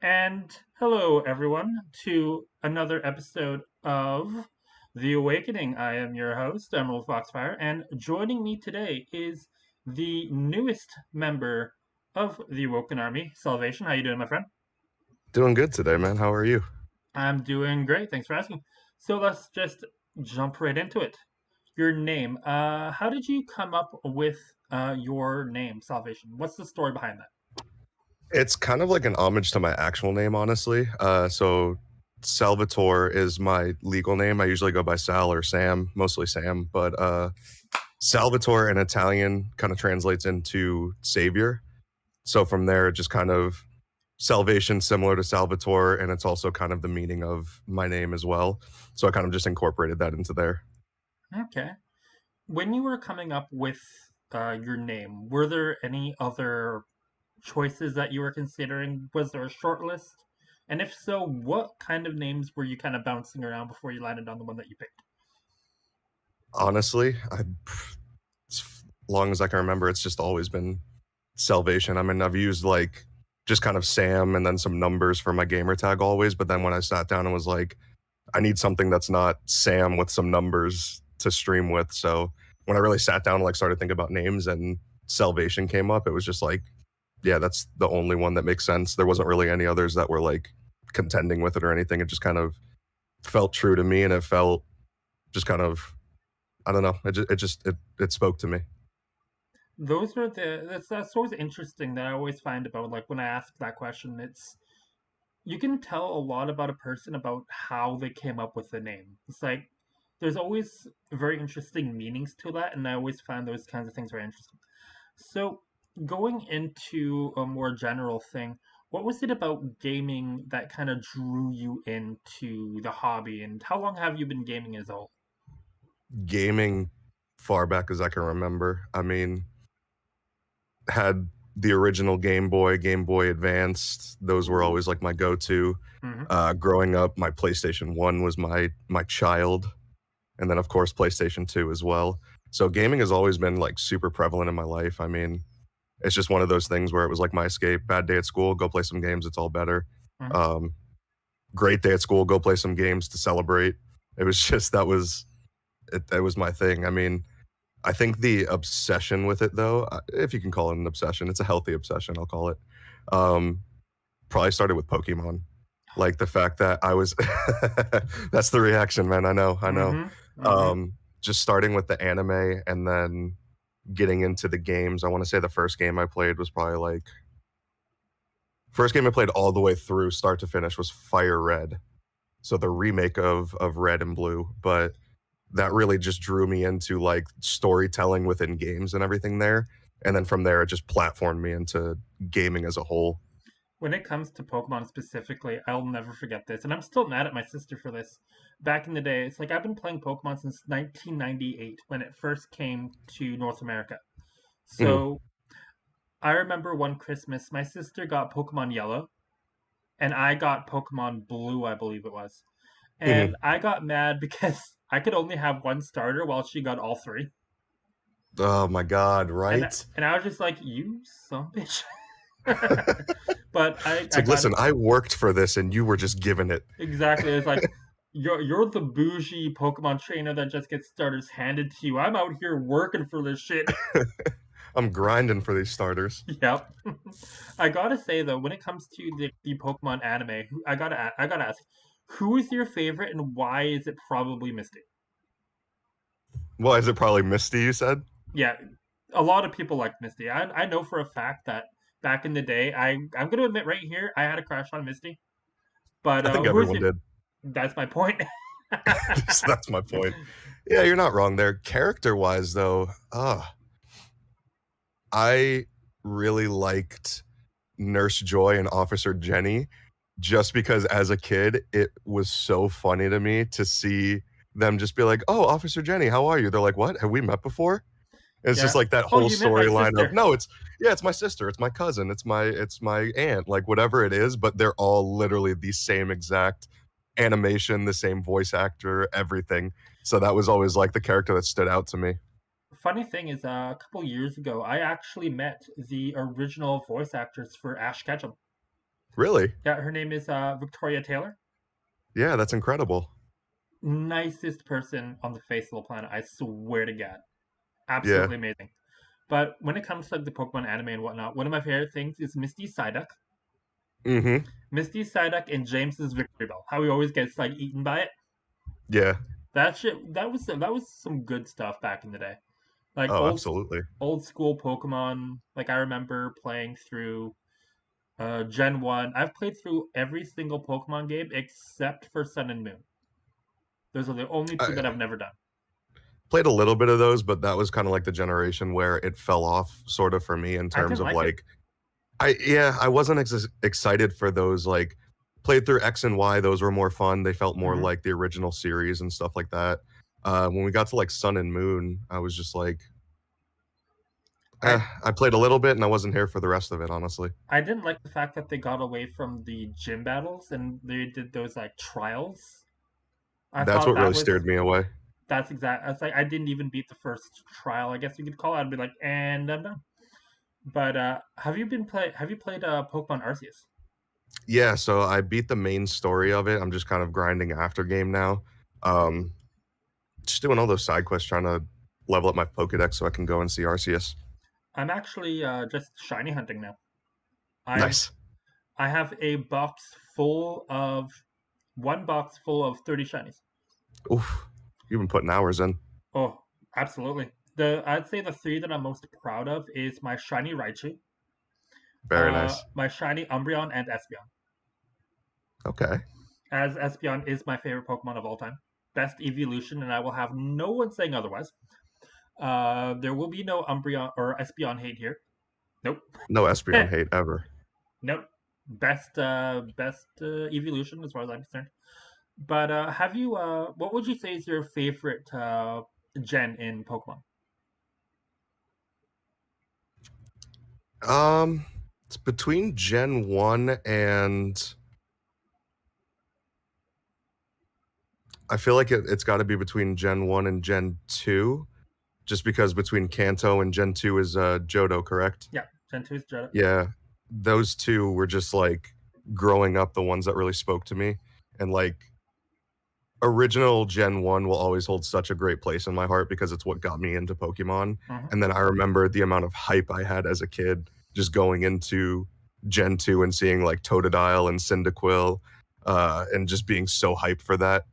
And hello, everyone, to another episode of The Awakening. I am your host, Emerald Foxfire, and joining me today is the newest member of the Awoken Army, Salvation. How you doing, my friend? Doing good today, man. How are you? I'm doing great. Thanks for asking. So let's just jump right into it. Your name. How did you come up with your name, Salvation? What's the story behind that? It's kind of like an homage to my actual name, honestly. So Salvatore is my legal name. I usually go by Sal or Sam, mostly Sam, but Salvatore in Italian kind of translates into savior. So from there, it just kind of salvation similar to Salvatore, and it's also kind of the meaning of my name as well. So I kind of just incorporated that into there. Okay. When you were coming up with your name, were there any other choices that you were considering? Was there a short list? And if so, what kind of names were you kind of bouncing around before you landed on the one that you picked? Honestly, as long as I can remember, it's just always been Salvation. I mean, I've used like just kind of Sam and then some numbers for my gamer tag always, but then when I sat down and was like, I need something that's not Sam with some numbers to stream with. So when I really sat down and like started thinking about names and Salvation came up, it was just like, yeah, that's the only one that makes sense. There wasn't really any others that were like contending with it or anything. It just kind of felt true to me and it felt just kind of I don't know. It spoke to me. Those are that's always interesting that I always find about like when I ask that question. It's you can tell a lot about a person about how they came up with the name. It's like there's always very interesting meanings to that, and I always find those kinds of things very interesting. So, going into a more general thing, what was it about gaming that kind of drew you into the hobby, and how long have you been gaming as a whole? Gaming far back as I can remember. I mean, had the original Game Boy Advanced. Those were Ooh. always like my go-to. Hmm. Growing up, my PlayStation 1 was my child, and then of course PlayStation 2 as well. So gaming has always been like super prevalent in my life. I mean, it's just one of those things where it was like my escape. Bad day at school, go play some games. It's all better. Hmm. Um, Great day at school, go play some games to celebrate. It was just that was my thing. I mean, I think the obsession with it, though, if you can call it an obsession, it's a healthy obsession. I'll call it. Um, Probably started with Pokemon. Like the fact that I was, that's the reaction, man. I know. Hmm. Hmm. Just starting with the anime and then getting into the games. I want to say the first game I played was probably like first game I played all the way through, start to finish, was Fire Red. So the remake of Red and Blue, but that really just drew me into like storytelling within games and everything there. And then from there, it just platformed me into gaming as a whole. When it comes to Pokemon specifically, I'll never forget this, and I'm still mad at my sister for this. Back in the day, it's like I've been playing Pokemon since 1998 when it first came to North America. Mhm, So I remember one Christmas, my sister got Pokemon Yellow, and I got Pokemon Blue, I believe it was. And mhm. I got mad because I could only have one starter while she got all three. Oh my god, And right? and I was just like, you son of a bitch. But It's I like, got listen, I worked for this and you were just given it. exactly. It's like you're the bougie Pokemon trainer that just gets starters handed to you. I'm out here working for this shit. I'm grinding for these starters. Yep. I gotta say though, when it comes to the Pokemon anime, I gotta ask, who is your favorite and why is it probably Misty? Well, is it probably Misty, you said? Yeah, a lot of people like Misty. I know for a fact that back in the day, I'm gonna admit right here, I had a crush on Misty. But I think who is everyone your? did. That's my point. That's my point. Yeah, you're not wrong there. Character wise, though, I really liked Nurse Joy and Officer Jenny just because as a kid, it was so funny to me to see them just be like, "Oh, Officer Jenny, how are you?" They're like, "What? Have we met before?" And it's just Yeah. like that Oh, whole you met my storyline of, sister. "No, it's yeah, it's my sister, it's my cousin, it's my aunt," like whatever it is, but they're all literally the same exact animation, the same voice actor, everything. So that was always like the character that stood out to me. Funny thing is, a couple years ago, I actually met the original voice actors for Ash Ketchum. Really? Yeah, her name is Victoria Taylor. Yeah, that's incredible. Nicest person on the face of the planet. I swear to God, Yeah. absolutely amazing. But when it comes to like the Pokemon anime and whatnot, one of my favorite things is Misty Psyduck. Mm-hmm. Misty Psyduck and James's Victory Bell. How he always gets like eaten by it. Yeah. That shit. That was some good stuff back in the day. Like Oh, absolutely. old school Pokemon. Like I remember playing through Gen 1. I've played through every single Pokemon game except for Sun and Moon. Those are the only two I that I've never done. played a little bit of those, but that was kind of like the generation where it fell off sort of for me in I terms didn't of like it. like I wasn't excited for those like played through X and Y, those were more fun. They felt more Hmm. like the original series and stuff like that. When we got to like Sun and Moon, I was just like I I played a little bit and I wasn't here for the rest of it, honestly. I didn't like the fact that they got away from the gym battles and they did those like trials. I That's thought what that really was steered me away. that's exact. I was like, I didn't even beat the first trial. I guess you could call it. I'd be like, and I'm done. But Have you played Pokemon Arceus? Yeah, so I beat the main story of it. I'm just kind of grinding after game now. Um, just doing all those side quests, trying to level up my Pokedex so I can go and see Arceus. I'm actually just shiny hunting now. I've Nice. I have a box full of one box full of 30 shinies. Oof, you've been putting hours in. Oh, absolutely. The I'd say the three that I'm most proud of is my shiny Raichu, Very nice. my shiny Umbreon, and Espeon. Okay. As Espeon is my favorite Pokemon of all time, best evolution, and I will have no one saying otherwise. There will be no Umbreon or Espeon hate here. Nope. No Espeon hate ever. Nope. Best evolution as far as I'm concerned. But have you? What would you say is your favorite gen in Pokemon? It's between Gen 1 and I feel like it's got to be between Gen 1 and Gen 2, just because between Kanto and Gen 2 is Johto, correct? Yeah, Gen 2 is Johto. Yeah, those two were just like growing up the ones that really spoke to me. And like original Gen 1 will always hold such a great place in my heart because it's what got me into Pokemon. Hmm. And then I remember the amount of hype I had as a kid just going into Gen 2 and seeing like Totodile and Cyndaquil and just being so hyped for that.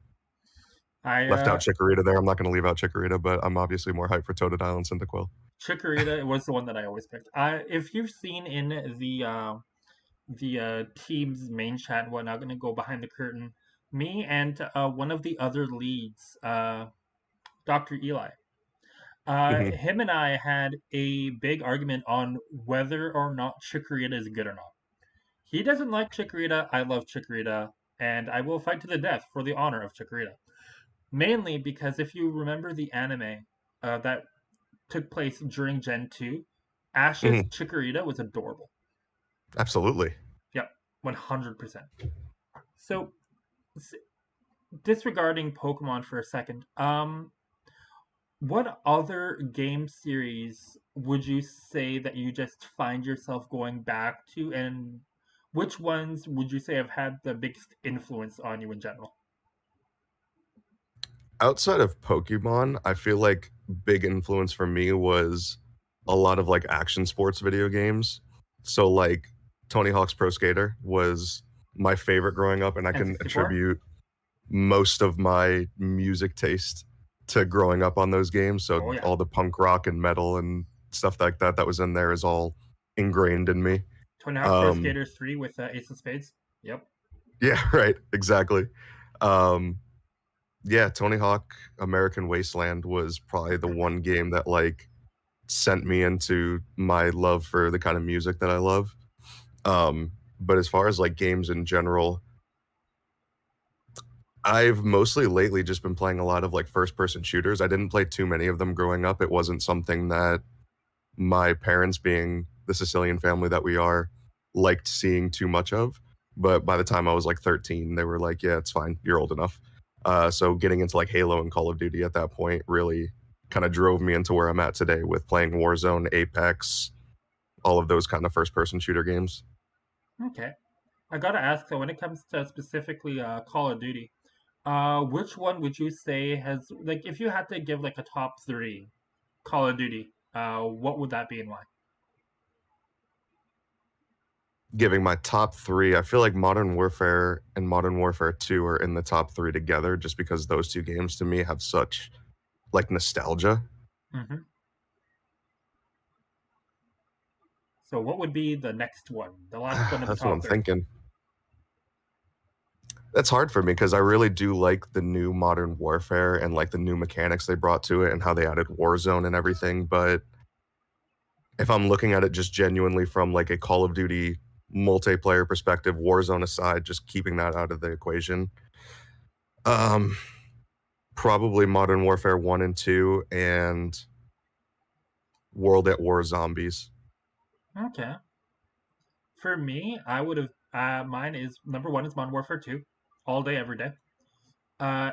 I Left out Chikorita there. I'm not going to leave out Chikorita, but I'm obviously more hyped for Totodile and Cyndaquil. Chikorita was the one that I always picked. If you've seen in the team's main chat and whatnot, gonna go behind the curtain. Me and one of the other leads, Dr. Eli. Mhm. Him and I had a big argument on whether or not Chikorita is good or not. He doesn't like Chikorita. I love Chikorita, and I will fight to the death for the honor of Chikorita. Mainly because if you remember the anime that took place during Gen 2, Ash's Mhm. Chikorita was adorable. Absolutely. Yep, 100%. So, disregarding Pokemon for a second, what other game series would you say that you just find yourself going back to, and which ones would you say have had the biggest influence on you in general? Outside of Pokemon, I feel like big influence for me was a lot of like action sports video games. So like Tony Hawk's Pro Skater was my favorite growing up, and I can N64? attribute most of my music taste to growing up on those games. So Oh yeah. all the punk rock and metal and stuff like that that was in there is all ingrained in me. Tony Hawk Pro Um, Skater 3 with Ace of Spades? Yep. yeah, right, exactly. Um, yeah, Tony Hawk American Wasteland was probably the one game that like sent me into my love for the kind of music that I love. But as far as like games in general, I've mostly lately just been playing a lot of like first person shooters. I didn't play too many of them growing up. It wasn't something that my parents, being the Sicilian family that we are, liked seeing too much of. But by the time I was like 13, they were like, yeah, it's fine. You're old enough. So getting into like Halo and Call of Duty at that point really kind of drove me into where I'm at today with playing Warzone, Apex, all of those kind of first person shooter games. Okay. I gotta ask though, when it comes to specifically Call of Duty, which one would you say has like if you had to give like a top three Call of Duty, what would that be and why? Giving my top three, I feel like Modern Warfare and Modern Warfare 2 are in the top three together just because those two games to me have such like nostalgia. Hmm. So what would be the next one, the last one of the That's what top I'm three? thinking. That's hard for me because I really do like the new Modern Warfare and like the new mechanics they brought to it and how they added Warzone and everything. But if I'm looking at it just genuinely from like a Call of Duty multiplayer perspective, Warzone aside, just keeping that out of the equation, um, probably Modern Warfare 1 and 2 and World at War Zombies. Okay. For me, I would have mine is number one is Modern Warfare 2, all day, every day.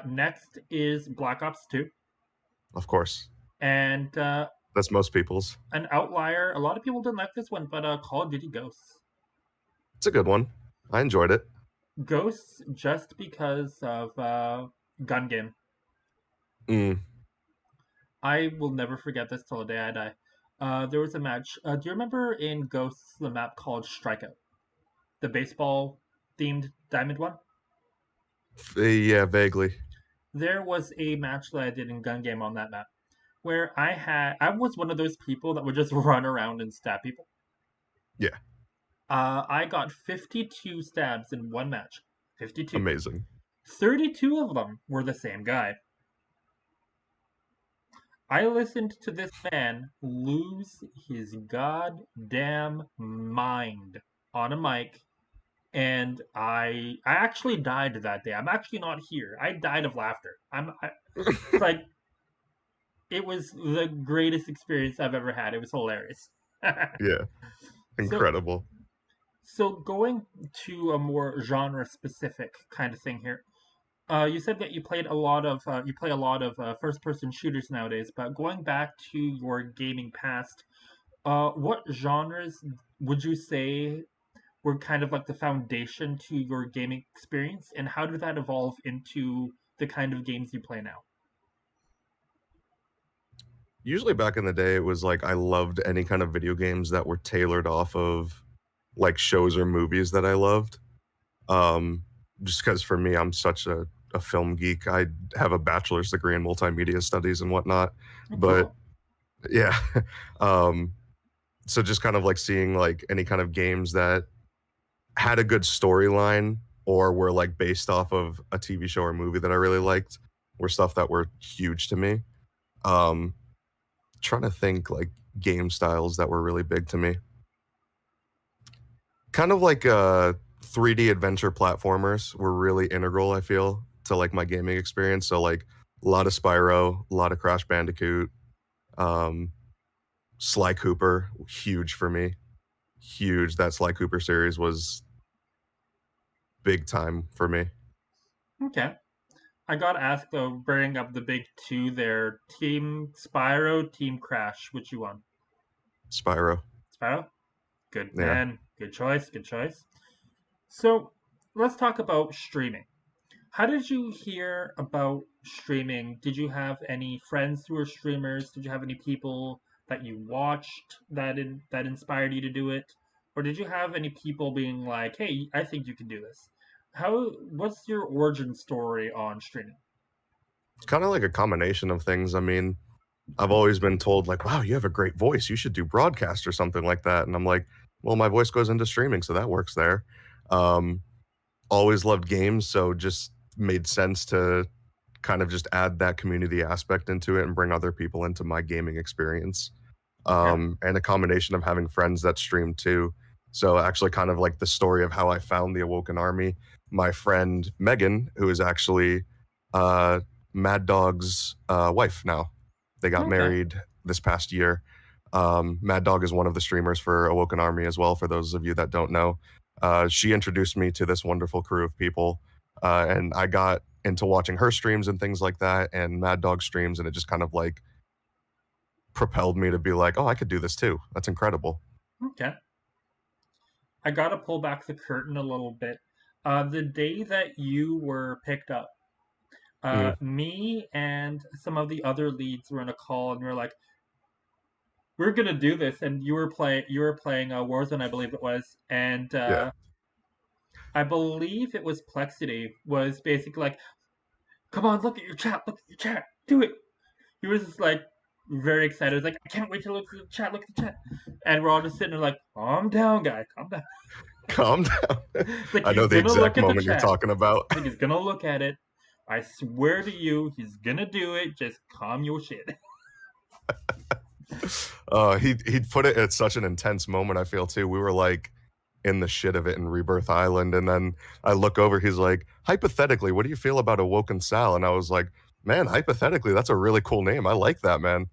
Next is Black Ops 2, Of course. and That's most people's. an outlier. A lot of people didn't like this one, but Call of Duty Ghosts. It's a good one. I enjoyed it. Ghosts just because of gun game. Mm. I will never forget this till the day I die. There was a match. Do you remember in Ghosts the map called Strikeout, the baseball themed diamond one? Yeah, vaguely. There was a match that I did in gun game on that map where I was one of those people that would just run around and stab people. Yeah, I got 52 stabs in one match. 52. amazing. 32 of them were the same guy. I listened to this man lose his goddamn mind on a mic, and I actually died that day. I'm actually not here. I died of laughter. It's like it was the greatest experience I've ever had. It was hilarious. Yeah, so incredible. so going to a more genre specific kind of thing here. You said that you play a lot of first person shooters nowadays, but going back to your gaming past, what genres would you say were kind of like the foundation to your gaming experience, and how did that evolve into the kind of games you play now? Usually back in the day, it was like I loved any kind of video games that were tailored off of like shows or movies that I loved. Um, just because for me, I'm such a film geek. I have a bachelor's degree in multimedia studies and whatnot. Oh, But cool. yeah, um, so just kind of like seeing like any kind of games that had a good storyline or were like based off of a TV show or movie that I really liked were stuff that were huge to me. Um, Trying to think like game styles that were really big to me. Kind of like 3D adventure platformers were really integral, I feel, to like my gaming experience. So like a lot of Spyro, a lot of Crash Bandicoot, um, Sly Cooper, huge for me. Huge. That Sly Cooper series was big time for me. Okay. I gotta ask though, bringing up the big two there, Team Spyro, Team Crash, which you won? Spyro. Spyro? Good Yeah. man. Good choice. Good choice. So let's talk about streaming. How did you hear about streaming? Did you have any friends who were streamers? Did you have any people that you watched that inspired you to do it? Or did you have any people being like, "Hey, I think you can do this"? What's your origin story on streaming? Kind of like a combination of things. I mean, I've always been told like, "Wow, you have a great voice. You should do broadcast or something like that." And I'm like, "Well, my voice goes into streaming, so that works there." Um, Always loved games, so just made sense to kind of just add that community aspect into it and bring other people into my gaming experience. Okay. And a combination of having friends that stream too. So actually kind of like the story of how I found the Awoken Army. My friend Megan, who is actually uh, Mad Dog's wife now. They got Okay. married this past year. Mad Dog is one of the streamers for Awoken Army as well, for those of you that don't know. She introduced me to this wonderful crew of people, and I got into watching her streams and things like that, and Mad Dog streams, and it just kind of like propelled me to be like, oh, I could do this too. That's incredible. Okay. I gotta pull back the curtain a little bit. The day that you were picked up, Mm, me and some of the other leads were in a call, and we were like, "We're gonna do this," and you were playing Warzone, I believe it was, and yeah. I believe it was Plexity was basically like, "Come on, look at your chat, look at your chat, do it." He was just like very excited. He was like, "I can't wait to look at the chat, look at the chat," and we're all just sitting there like, "Calm down, guy, calm down." Calm down. It's like I he's know the gonna look exact at the moment you're chat. talking about. It's like he's gonna look at it. I swear to you, he's gonna do it. Just calm your shit. He'd put it at such an intense moment, I feel too. We were like in the shit of it in Rebirth Island, and then I look over, he's like, hypothetically, what do you feel about Awoken Sal? And I was like, man, hypothetically, that's a really cool name. I like that, man.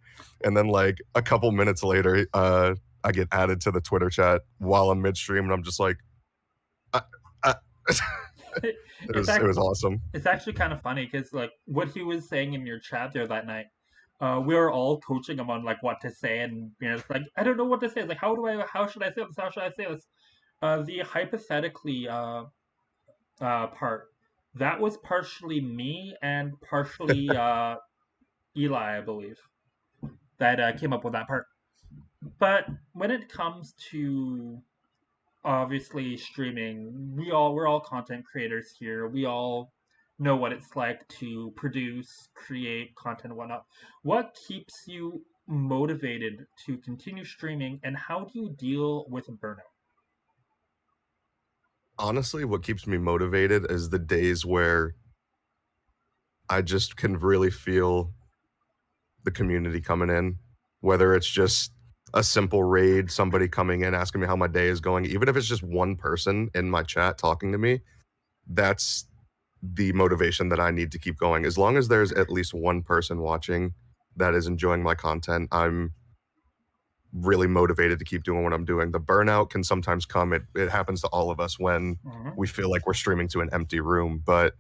And then like a couple minutes later, I get added to the Twitter chat while I'm midstream, and I'm just like, I, I, it's it act- was awesome. it's actually kind of funny because like what he was saying in your chat there that night, we were all coaching him on like what to say, and it's like I don't know what to say. It's like how should I say this? How should I say this? The hypothetically part that was partially me and partially Eli, I believe, that came up with that part. But when it comes to obviously streaming, we're all content creators here. We all know what it's like to produce, create content and whatnot. What keeps you motivated to continue streaming, and how do you deal with burnout? Honestly, what keeps me motivated is the days where I just can really feel the community coming in, whether it's just a simple raid, somebody coming in asking me how my day is going, even if it's just one person in my chat talking to me, that's the motivation that I need to keep going. As long as there's at least one person watching that is enjoying my content, I'm really motivated to keep doing what I'm doing. The burnout can sometimes come. It happens to all of us when Mm-hmm. we feel like we're streaming to an empty room. But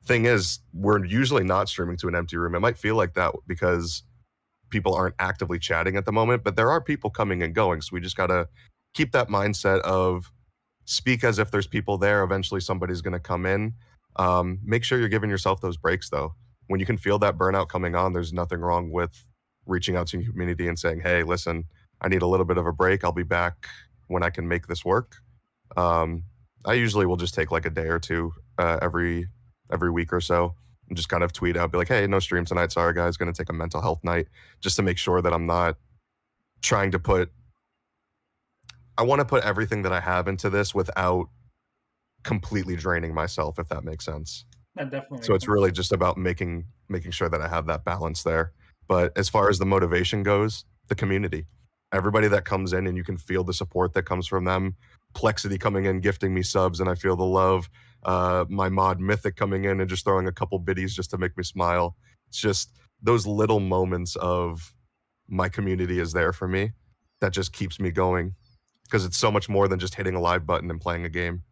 thing is, we're usually not streaming to an empty room. It might feel like that because people aren't actively chatting at the moment, but there are people coming and going. So we just got to keep that mindset of speak as if there's people there. Eventually, somebody's going to come in. Make sure you're giving yourself those breaks, though. When you can feel that burnout coming on, there's nothing wrong with reaching out to your community and saying, hey, listen, I need a little bit of a break. I'll be back when I can make this work. Um, I usually will just take like a day or two every week or so and just kind of tweet out, be like, hey, no stream tonight. Sorry, guys, going to take a mental health night just to make sure that I'm not trying to put, I want to put everything that I have into this without completely draining myself, if that makes sense. That definitely So makes it's sense. really just about making sure that I have that balance there. But as far as the motivation goes, the community, everybody that comes in and you can feel the support that comes from them. Plexity coming in, gifting me subs, and I feel the love. My mod Mythic coming in and just throwing a couple biddies just to make me smile. It's just those little moments of my community is there for me that just keeps me going because it's so much more than just hitting a live button and playing a game.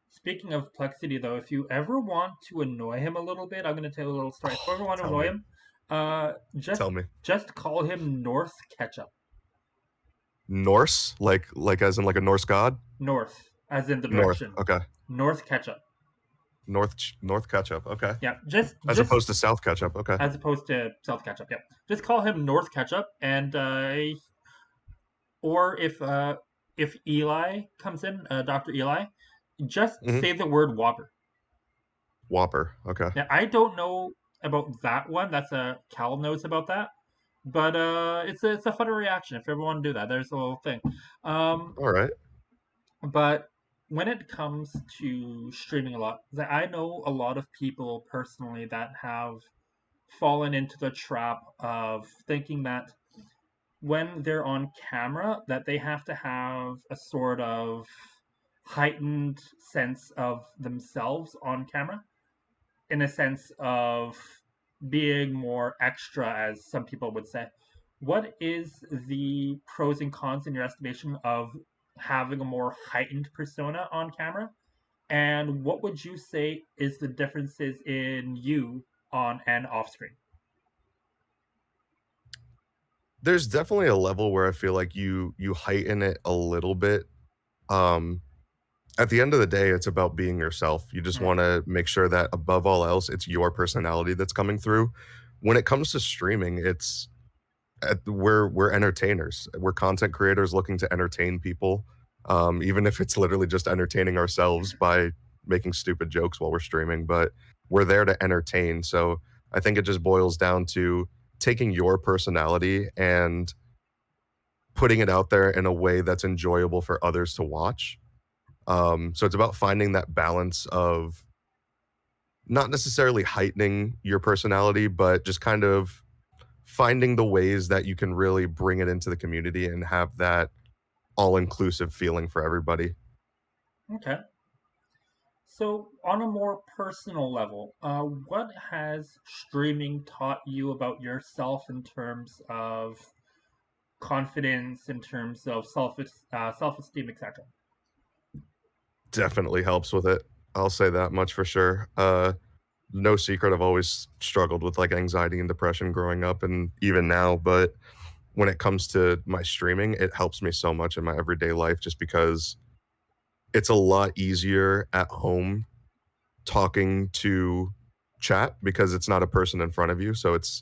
Speaking of Plexity, though, if you ever want to annoy him a little bit, I'm going to tell you a little story. If you ever Oh, want to tell annoy me, him, tell me. just call him North Ketchup. Norse, like as in like a Norse god. North, as in the North, direction. okay. North Ketchup. North ketchup, okay. Yeah, just As just opposed to South ketchup, okay. as opposed to South Ketchup. Yeah, just call him North Ketchup, and or if Eli comes in, Doctor Eli, just Hmm. say the word Whopper. Whopper, okay. Now I don't know about that one. That's a Cal knows about that. But it's a funny reaction if you ever want to do that. There's a little thing. Um, All right. but when it comes to streaming a lot, I know a lot of people personally that have fallen into the trap of thinking that when they're on camera that they have to have a sort of heightened sense of themselves on camera in a sense of being more extra, as some people would say. What is the pros and cons in your estimation of having a more heightened persona on camera? And what would you say is the differences in you on and off screen? There's definitely a level where I feel like you heighten it a little bit. Um At the end of the day, it's about being yourself. You just Mm, wanna make sure that above all else, it's your personality that's coming through. When it comes to streaming, it's we're entertainers. We're content creators looking to entertain people, even if it's literally just entertaining ourselves by making stupid jokes while we're streaming, but we're there to entertain. So I think it just boils down to taking your personality and putting it out there in a way that's enjoyable for others to watch. So it's about finding that balance of not necessarily heightening your personality, but just kind of finding the ways that you can really bring it into the community and have that all-inclusive feeling for everybody. okay. So, on a more personal level, what has streaming taught you about yourself in terms of confidence, in terms of self esteem, etc.? Definitely helps with it. I'll say that much for sure. No secret, I've always struggled with, like, anxiety and depression growing up and even now, but when it comes to my streaming, it helps me so much in my everyday life just because it's a lot easier at home talking to chat because it's not a person in front of you, so it's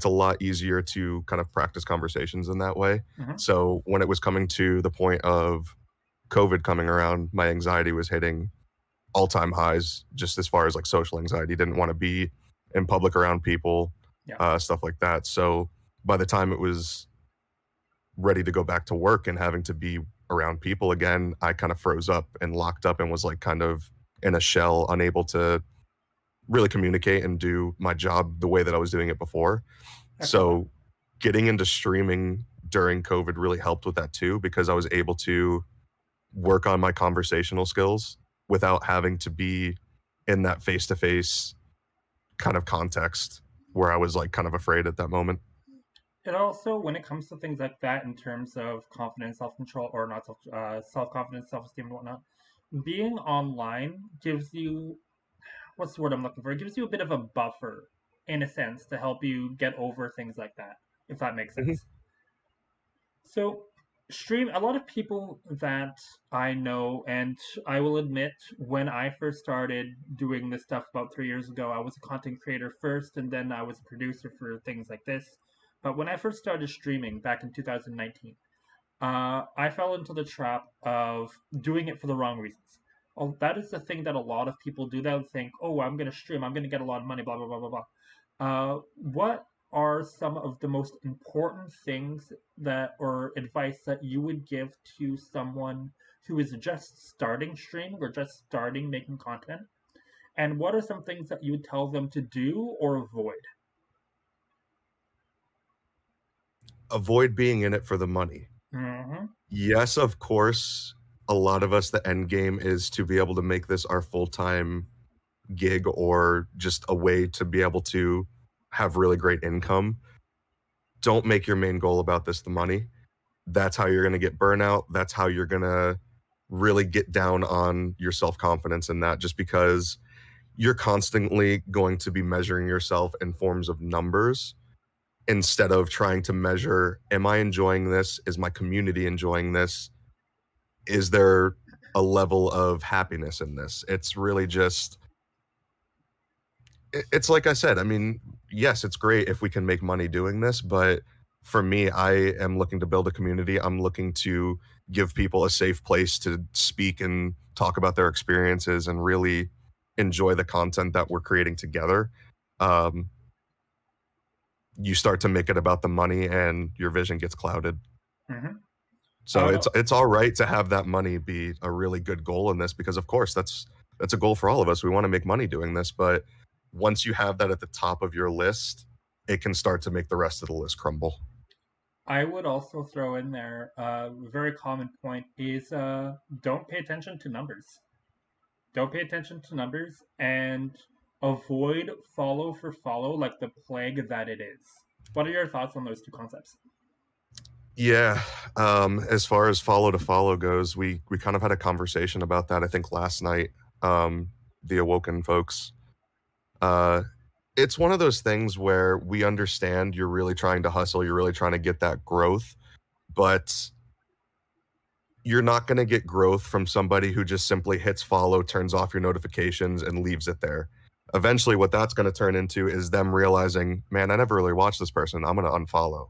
a lot easier to kind of practice conversations in that way. Hmm. So when it was coming to the point of COVID coming around, my anxiety was hitting all-time highs just as far as like social anxiety. Didn't want to be in public around people, Yeah. stuff like that. So by the time it was ready to go back to work and having to be around people again, I kind of froze up and locked up and was like kind of in a shell, unable to really communicate and do my job the way that I was doing it before. Excellent. So getting into streaming during COVID really helped with that too, because I was able to work on my conversational skills without having to be in that face to face kind of context where I was like kind of afraid at that moment. It also, when it comes to things like that, in terms of confidence, self control, or not self confidence, self esteem, and whatnot, being online gives you, what's the word I'm looking for? It gives you a bit of a buffer, in a sense, to help you get over things like that, if that makes Mhm. sense. So, a lot of people that I know, and I will admit, when I first started doing this stuff about 3 years ago, I was a content creator first, and then I was a producer for things like this. But when I first started streaming back in 2019, I fell into the trap of doing it for the wrong reasons. Oh, that is the thing that a lot of people do. They'll think, "Oh, I'm going to stream. I'm going to get a lot of money." Blah blah blah blah blah. What are some of the most important things that or advice that you would give to someone who is just starting streaming or just starting making content? And what are some things that you would tell them to do or avoid? Avoid being in it for the money. Mm-hmm. Yes, of course, a lot of us, the end game is to be able to make this our full-time gig or just a way to be able to have really great income. Don't make your main goal about this the money. That's how you're gonna get burnout. That's how you're gonna really get down on your self-confidence in that just because you're constantly going to be measuring yourself in forms of numbers instead of trying to measure, am I enjoying this? Is my community enjoying this? Is there a level of happiness in this? It's really just it's like I said, I mean, yes, it's great if we can make money doing this, but for me, I am looking to build a community. I'm looking to give people a safe place to speak and talk about their experiences and really enjoy the content that we're creating together. Um, you start to make it about the money and your vision gets clouded. Mm-hmm. I So would it's all right to have that money be a really good goal in this because of course that's a goal for all of us. We want to make money doing this, but once you have that at the top of your list, it can start to make the rest of the list crumble. I would also throw in there a very common point is don't pay attention to numbers. Don't pay attention to numbers and avoid follow for follow like the plague that it is. What are your thoughts on those two concepts? Yeah, as far as follow to follow goes, we kind of had a conversation about that I think last night. The Awoken folks. Uh, it's one of those things where we understand you're really trying to hustle, you're really trying to get that growth, but you're not going to get growth from somebody who just simply hits follow, turns off your notifications, and leaves it there. Eventually, what that's going to turn into is them realizing, man, I never really watched this person. I'm going to unfollow.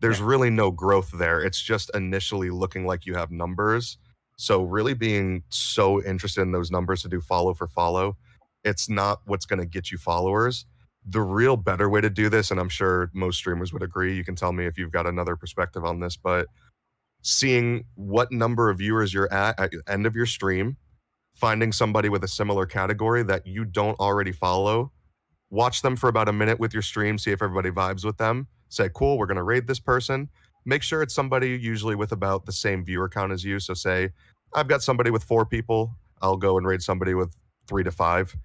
There's Yeah. really no growth there. It's just initially looking like you have numbers. So, really being so interested in those numbers to do follow for follow, it's not what's going to get you followers. The real better way to do this, and I'm sure most streamers would agree, you can tell me if you've got another perspective on this, but seeing what number of viewers you're at the end of your stream, finding somebody with a similar category that you don't already follow, watch them for about a minute with your stream, see if everybody vibes with them, say, cool, we're going to raid this person. Make sure it's somebody usually with about the same viewer count as you. So say, I've got somebody with 4 people. I'll go and raid somebody with 3 to 5,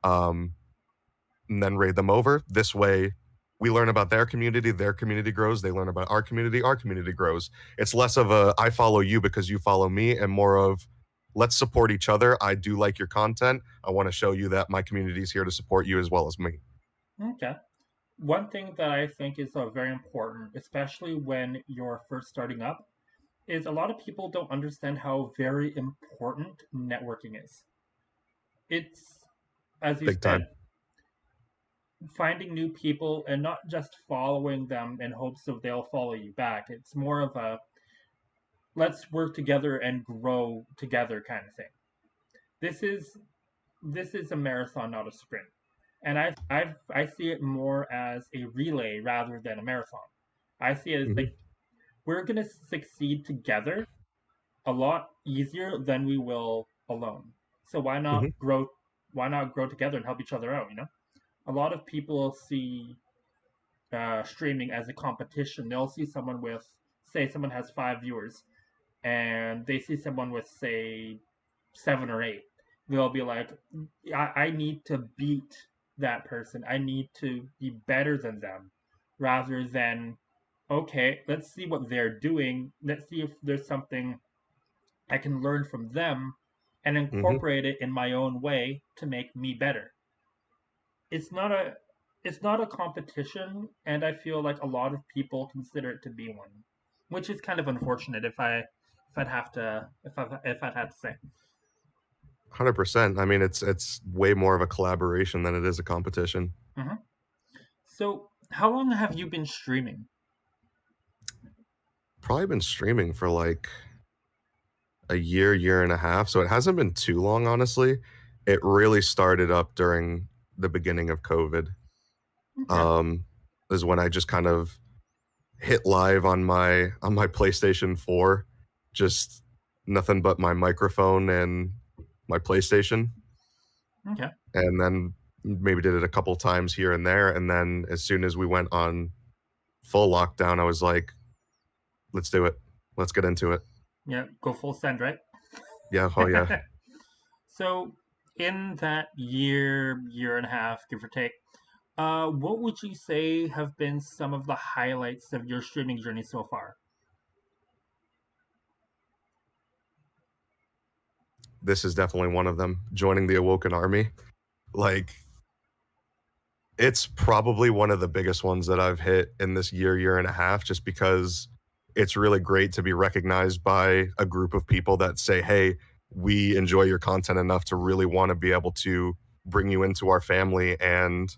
and then raid them over. This way, we learn about their community grows. They learn about our community grows. It's less of a, I follow you because you follow me, and more of, let's support each other. I do like your content. I want to show you that my community is here to support you as well as me. Okay. One thing that I think is very important, especially when you're first starting up, is a lot of people don't understand how very important networking is. It's, as you Big said, time. finding new people and not just following them in hopes of they'll follow you back. It's more of a let's work together and grow together kind of thing. This is this is a marathon, not a sprint. And I see it more as a relay rather than a marathon. I see it as Hmm. like we're gonna succeed together a lot easier than we will alone. So Hmm. why not grow together and help each other out, you know? A lot of people see streaming as a competition. They'll see someone with, say, someone has 5 viewers, and they see someone with, say, 7 or 8. They'll be like, I need to beat that person. I need to be better than them, rather than, okay, let's see what they're doing. Let's see if there's something I can learn from them and Hmm. incorporate it in my own way to make me better. It's not a it's not a competition, and I feel like a lot of people consider it to be one, which is kind of unfortunate if I'd had to say. 100%. I mean, it's way more of a collaboration than it is a competition. Hmm. So, how long have you been streaming? Probably been streaming for like a year and a half. So it hasn't been too long, honestly. It really started up during the beginning of COVID. Okay. Um, is when I just kind of hit live on my PlayStation 4, just nothing but my microphone and my PlayStation, Okay. and then maybe did it a couple times here and there. And then as soon as we went on full lockdown, I was like, let's do it. Let's get into it. Yeah. Go full send, right? Yeah, oh yeah. So, in that year and a half, give or take, what would you say have been some of the highlights of your streaming journey so far? This is definitely one of them. Joining the Awoken Army. Like, it's probably one of the biggest ones that I've hit in this year and a half, just because it's really great to be recognized by a group of people that say, hey, we enjoy your content enough to really want to be able to bring you into our family and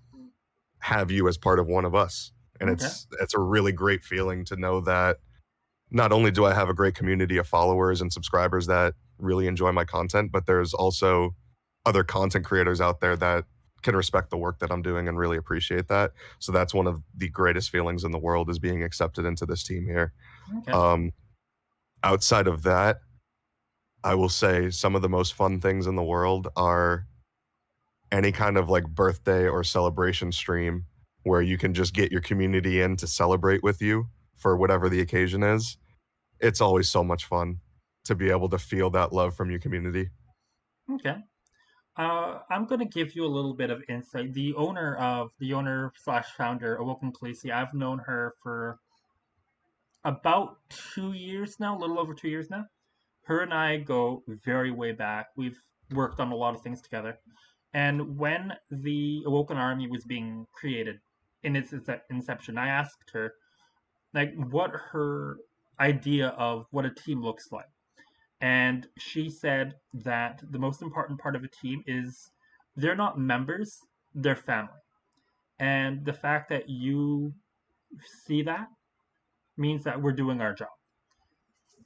have you as part of one of us. And Okay. it's a really great feeling to know that not only do I have a great community of followers and subscribers that really enjoy my content, but there's also other content creators out there that can respect the work that I'm doing and really appreciate that. So that's one of the greatest feelings in the world, is being accepted into this team here. Okay. Um, outside of that, I will say some of the most fun things in the world are any kind of like birthday or celebration stream where you can just get your community in to celebrate with you for whatever the occasion is. It's always so much fun to be able to feel that love from your community. Okay. I'm gonna give you a little bit of insight. The owner slash founder, Awoken Khaleesi, I've known her for about 2 years now, a little over 2 years now. Her and I go very way back. We've worked on a lot of things together. And when the Awoken Army was being created in its inception, I asked her like what her idea of what a team looks like. and she said that the most important part of a team is they're not members, they're family. And the fact that you see that means that we're doing our job.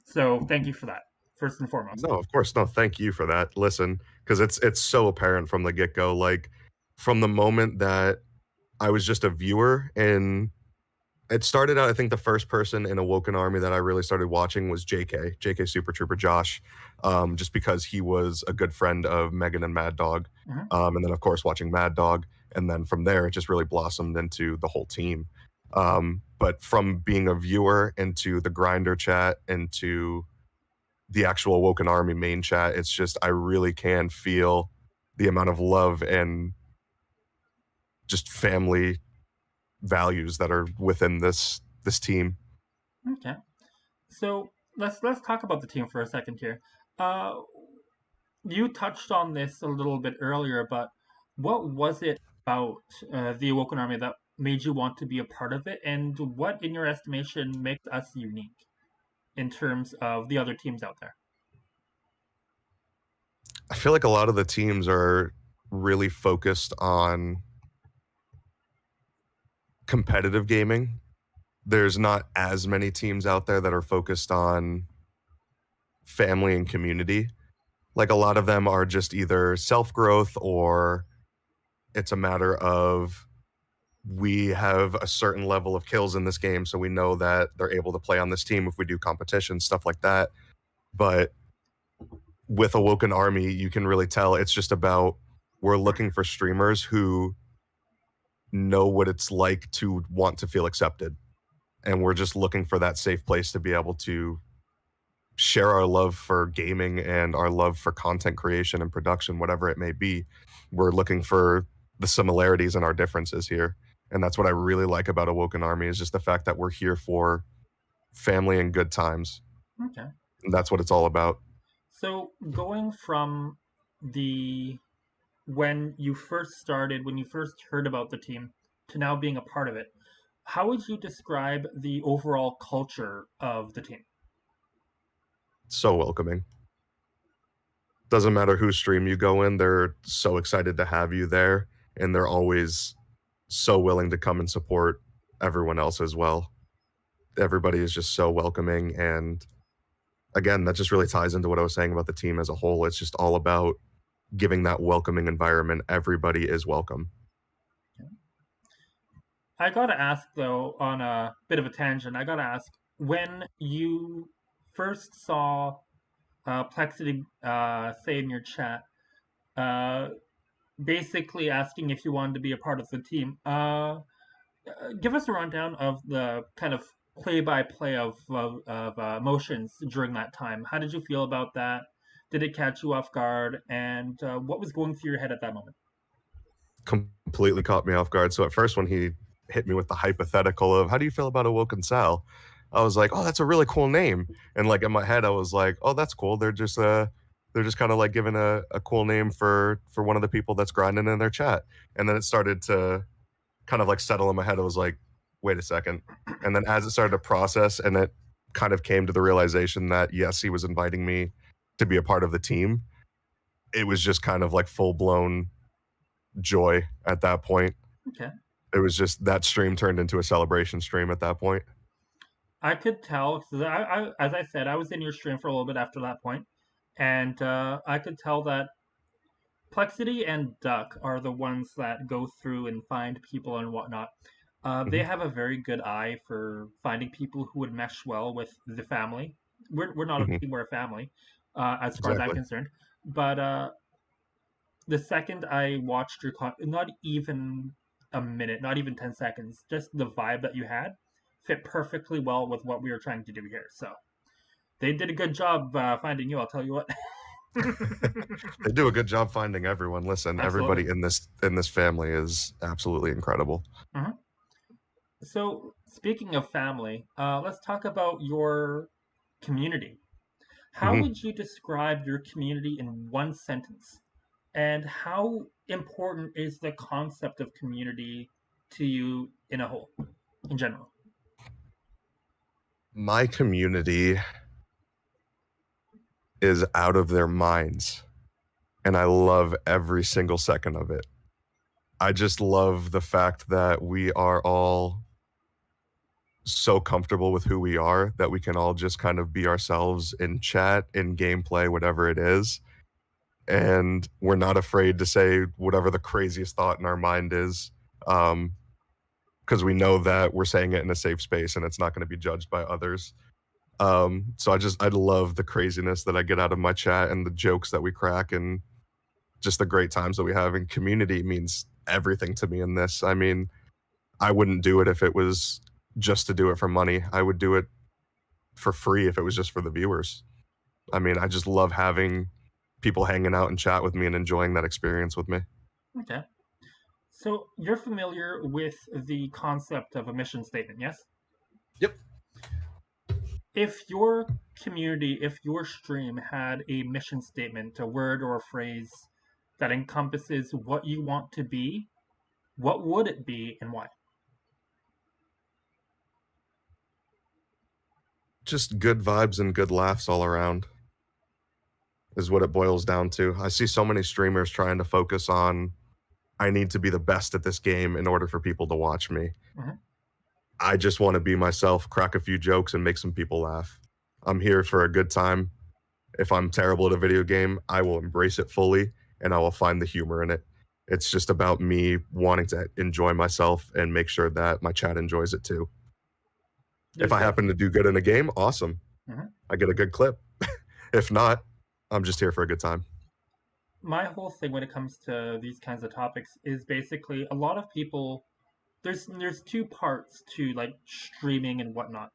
So thank you for that, first and foremost. No, of course. No, thank you for that. Listen, because it's so apparent from the get go. Like from the moment that I was just a viewer, and it started out. I think the first person in Awoken Army that I really started watching was JK Super Trooper Josh, just because he was a good friend of Megan and Mad Dog, Mhm. and then of course watching Mad Dog, and then from there it just really blossomed into the whole team. But from being a viewer into the grinder chat into the actual Awoken Army main chat, it's just I really can feel the amount of love and just family values that are within this team. Okay. So let's talk about the team for a second here. Uh, you touched on this a little bit earlier, but what was it about the Awoken Army that made you want to be a part of it, and what, in your estimation, makes us unique in terms of the other teams out there? I feel like a lot of the teams are really focused on competitive gaming. There's not as many teams out there that are focused on family and community. Like a lot of them are just either self growth or it's a matter of we have a certain level of kills in this game, so we know that they're able to play on this team if we do competition, stuff like that. But with Awoken Army, you can really tell it's just about we're looking for streamers who know what it's like to want to feel accepted. And we're just looking for that safe place to be able to share our love for gaming and our love for content creation and production, whatever it may be. We're looking for the similarities and our differences here. And that's what I really like about Awoken Army is just the fact that we're here for family and good times. Okay. And that's what it's all about. So going from the when you first started, when you first heard about the team, to now being a part of it, how would you describe the overall culture of the team? So welcoming. Doesn't matter whose stream you go in, they're so excited to have you there. And they're always so willing to come and support everyone else as well. Everybody is just so welcoming. And again, that just really ties into what I was saying about the team as a whole. It's just all about giving that welcoming environment. Everybody is welcome. I gotta ask though, on a bit of a tangent, I gotta ask, when you first saw Plexity say in your chat, uh, basically asking if you wanted to be a part of the team, give us a rundown of the kind of play-by-play of emotions during that time. How did you feel about that? Did it catch you off guard? And what was going through your head at that moment? Completely caught me off guard. So at first, when he hit me with the hypothetical of how do you feel about Awoken Sal, I was like, oh, that's a really cool name. And like in my head, I was like, oh, that's cool. They're just kind of like giving a cool name for one of the people that's grinding in their chat. And then it started to kind of like settle in my head. I was like, wait a second. And then as it started to process and it kind of came to the realization that yes, he was inviting me to be a part of the team, it was just kind of like full blown joy at that point. Okay. It was just that stream turned into a celebration stream at that point. I could tell, 'cause as I said, I was in your stream for a little bit after that point, and I could tell that Plexity and Duck are the ones that go through and find people and whatnot. They Mhm, have a very good eye for finding people who would mesh well with the family. We're not a mhm, team, we're a family, as far as I'm exactly. concerned. But the second I watched your not even a minute, not even 10 seconds, just the vibe that you had fit perfectly well with what we were trying to do here. So they did a good job finding you, I'll tell you what. They do a good job finding everyone. Listen, Absolutely. everybody in this family is absolutely incredible. Mhm. So, speaking of family, let's talk about your community. How Mhm. would you describe your community in one sentence? And how important is the concept of community to you in a whole, in general? My community is out of their minds. And I love every single second of it. I just love the fact that we are all so comfortable with who we are that we can all just kind of be ourselves in chat, in gameplay, whatever it is. And we're not afraid to say whatever the craziest thought in our mind is. Because we know that we're saying it in a safe space and it's not going to be judged by others. So I love the craziness that I get out of my chat and the jokes that we crack and just the great times that we have. And community means everything to me in this. I mean, I wouldn't do it if it was just to do it for money. I would do it for free if it was just for the viewers. I mean, I just love having people hanging out and chat with me and enjoying that experience with me. Okay. So you're familiar with the concept of a mission statement, yes? Yep. If your community, if your stream had a mission statement, a word or a phrase that encompasses what you want to be, what would it be and why? Just good vibes and good laughs all around is what it boils down to. I see so many streamers trying to focus on, I need to be the best at this game in order for people to watch me. Mhm. I just want to be myself, crack a few jokes, and make some people laugh. I'm here for a good time. If I'm terrible at a video game, I will embrace it fully and I will find the humor in it. It's just about me wanting to enjoy myself and make sure that my chat enjoys it too. If I happen to do good in a game, awesome. Mhm. I get a good clip. If not, I'm just here for a good time. My whole thing when it comes to these kinds of topics is basically a lot of people there's two parts to like streaming and whatnot.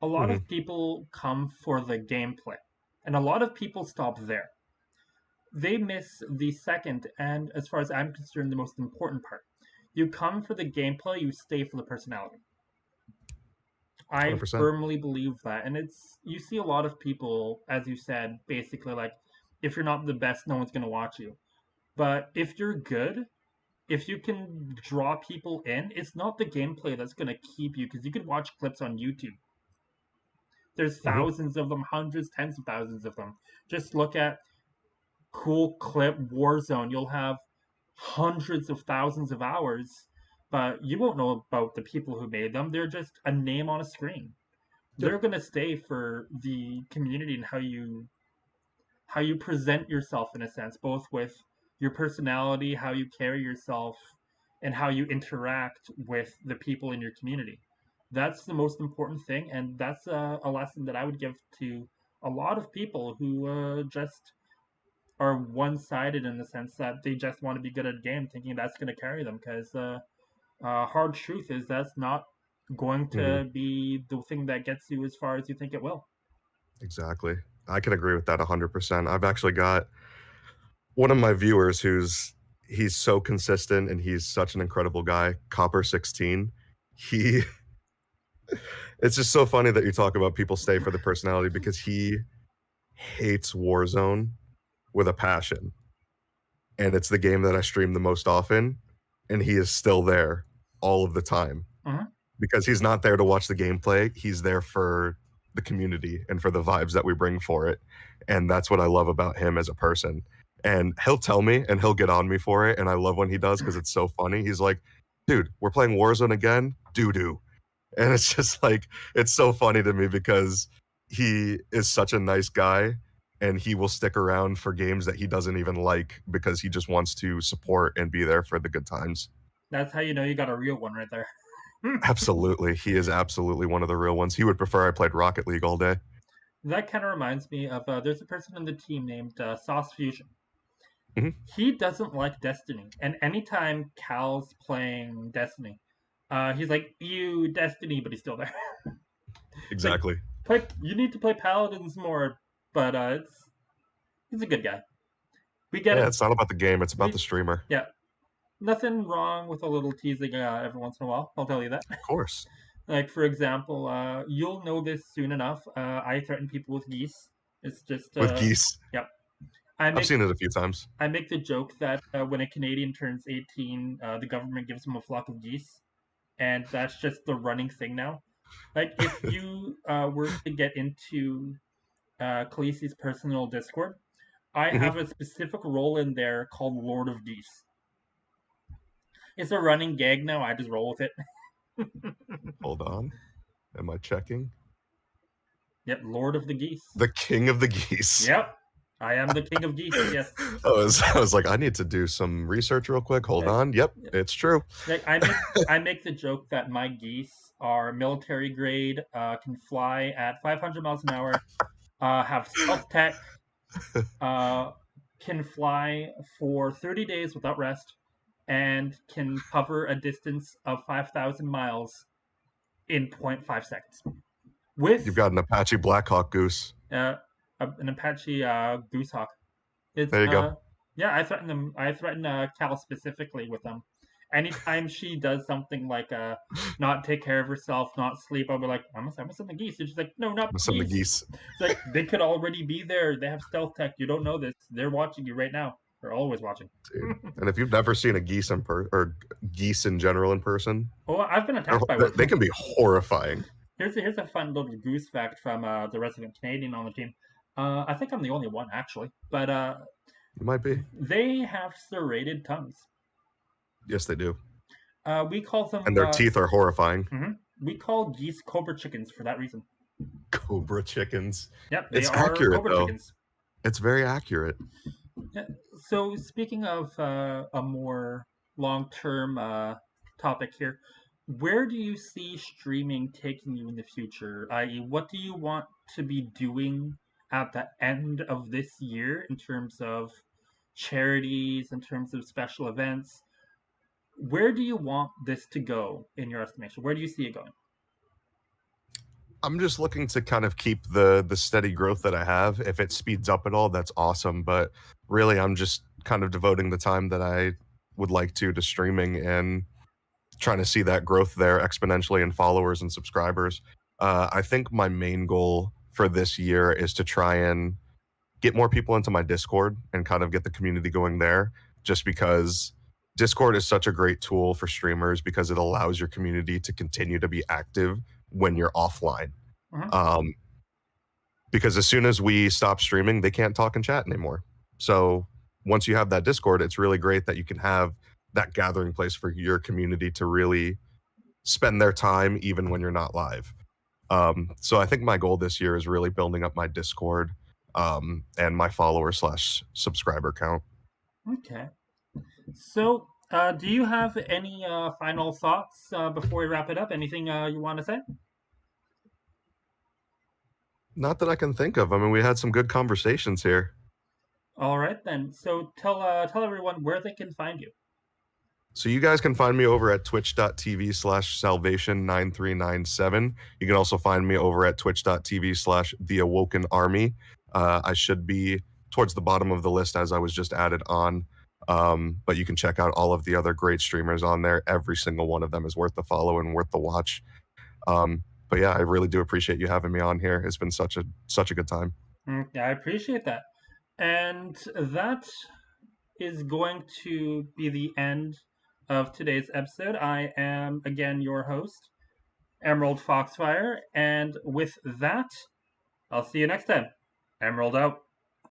A lot Mhm. of people come for the gameplay, and a lot of people stop there. They miss the second, and as far as I'm concerned, the most important part. You come for the gameplay, you stay for the personality. I 100%. firmly believe that, and it's you see a lot of people, as you said, basically like if you're not the best, no one's gonna watch you. But if you're good, if you can draw people in, it's not the gameplay that's gonna keep you because you can watch clips on YouTube. There's Mhm. thousands of them, hundreds, tens of thousands of them. Just look at cool clip Warzone. You'll have hundreds of thousands of hours, but you won't know about the people who made them. They're just a name on a screen. Yep. They're gonna stay for the community and how you present yourself in a sense, both with your personality, how you carry yourself, and how you interact with the people in your community. That's the most important thing, and that's a lesson that I would give to a lot of people who just are one-sided in the sense that they just want to be good at a game, thinking that's going to carry them. Because hard truth is that's not going Mhm. to be the thing that gets you as far as you think it will. Exactly. I can agree with that 100%. I've actually got one of my viewers he's so consistent and he's such an incredible guy, Copper16. He it's just so funny that you talk about people stay for the personality because he hates Warzone with a passion. And it's the game that I stream the most often, and he is still there all of the time. Mhm. Because he's not there to watch the gameplay, he's there for the community and for the vibes that we bring for it. And that's what I love about him as a person. And he'll tell me and he'll get on me for it. And I love when he does because it's so funny. He's like, dude, we're playing Warzone again? Doo doo. And it's just like, it's so funny to me because he is such a nice guy and he will stick around for games that he doesn't even like because he just wants to support and be there for the good times. That's how you know you got a real one right there. Absolutely. He is absolutely one of the real ones. He would prefer I played Rocket League all day. That kind of reminds me of there's a person in the team named Sauce Fusion. Mhm. He doesn't like Destiny, and anytime Cal's playing Destiny, he's like, "You Destiny," but he's still there. It's like, Exactly. play. You need to play Paladins more, but he's a good guy. We get Yeah, it. it's not about the game, it's about the We streamer. yeah, nothing wrong with a little teasing every once in a while. I'll tell you that. Of course. Like for example, you'll know this soon enough. I threaten people with geese. It's just With geese. yep. I I've make seen it a few times. I make the joke that when a Canadian turns 18, the government gives him a flock of geese, and that's just the running thing now. Like if you were to get into Khaleesi's personal Discord, I have Mhm. a specific role in there called Lord of Geese. It's a running gag now. I just roll with it. Hold on. Am I checking? Yep, Lord of the Geese. The king of the geese. Yep, I am the king of geese. Yes. I was like, I need to do some research real quick. Hold Like, on. Yep, it's true. like I make the joke that my geese are military grade, can fly at 500 miles an hour, have stealth tech, uh, can fly for 30 days without rest, and can cover a distance of 5,000 miles in 0.5 seconds with You've got an Apache Blackhawk goose. uh, an Apache Goosehawk. It's There you go. yeah, I threaten them. I threaten Cal specifically with them. Anytime she does something like not take care of herself, not sleep, I'll be like, I'm send the geese. And she's like, no, not Some of the geese. geese. It's like they could already be there. They have stealth tech. You don't know this. They're watching you right now. They're always watching. Dude. And if you've never seen a geese or geese in general in person, Oh, I've been attacked by one. they can be horrifying. Here's a fun little goose fact from the resident Canadian on the team. I think I'm the only one actually, but It might be. they have serrated tongues. Yes, they do. We call them. And their teeth are horrifying. We call geese cobra chickens for that reason. Cobra chickens. Yep, they It's are accurate, cobra though. chickens. It's very accurate. Yeah. So speaking of a more long-term topic here, where do you see streaming taking you in the future? I.e., what do you want to be doing at the end of this year in terms of charities, in terms of special events? Where do you want this to go in your estimation? Where do you see it going? I'm just looking to kind of keep the steady growth that I have. If it speeds up at all, that's awesome. But really, I'm just kind of devoting the time that I would like to streaming and trying to see that growth there exponentially in followers and subscribers. I think my main goal for this year is to try and get more people into my Discord and kind of get the community going there, just because Discord is such a great tool for streamers because it allows your community to continue to be active when you're offline. Mhm. Because as soon as we stop streaming, they can't talk and chat anymore. So once you have that Discord, it's really great that you can have that gathering place for your community to really spend their time even when you're not live. So I think my goal this year is really building up my Discord and my follower/subscriber count. Okay. So, do you have any final thoughts before we wrap it up? Anything you want to say? Not that I can think of. I mean, we had some good conversations here. All right then. So tell everyone where they can find you. So you guys can find me over at twitch.tv/salvation9397. You can also find me over at twitch.tv/theawokenarmy. I should be towards the bottom of the list as I was just added on. But you can check out all of the other great streamers on there. Every single one of them is worth the follow and worth the watch. But yeah, I really do appreciate you having me on here. It's been such a good time. I appreciate that. And that is going to be the end of today's episode. I am again your host, Emerald Foxfire, and with that, I'll see you next time. Emerald out.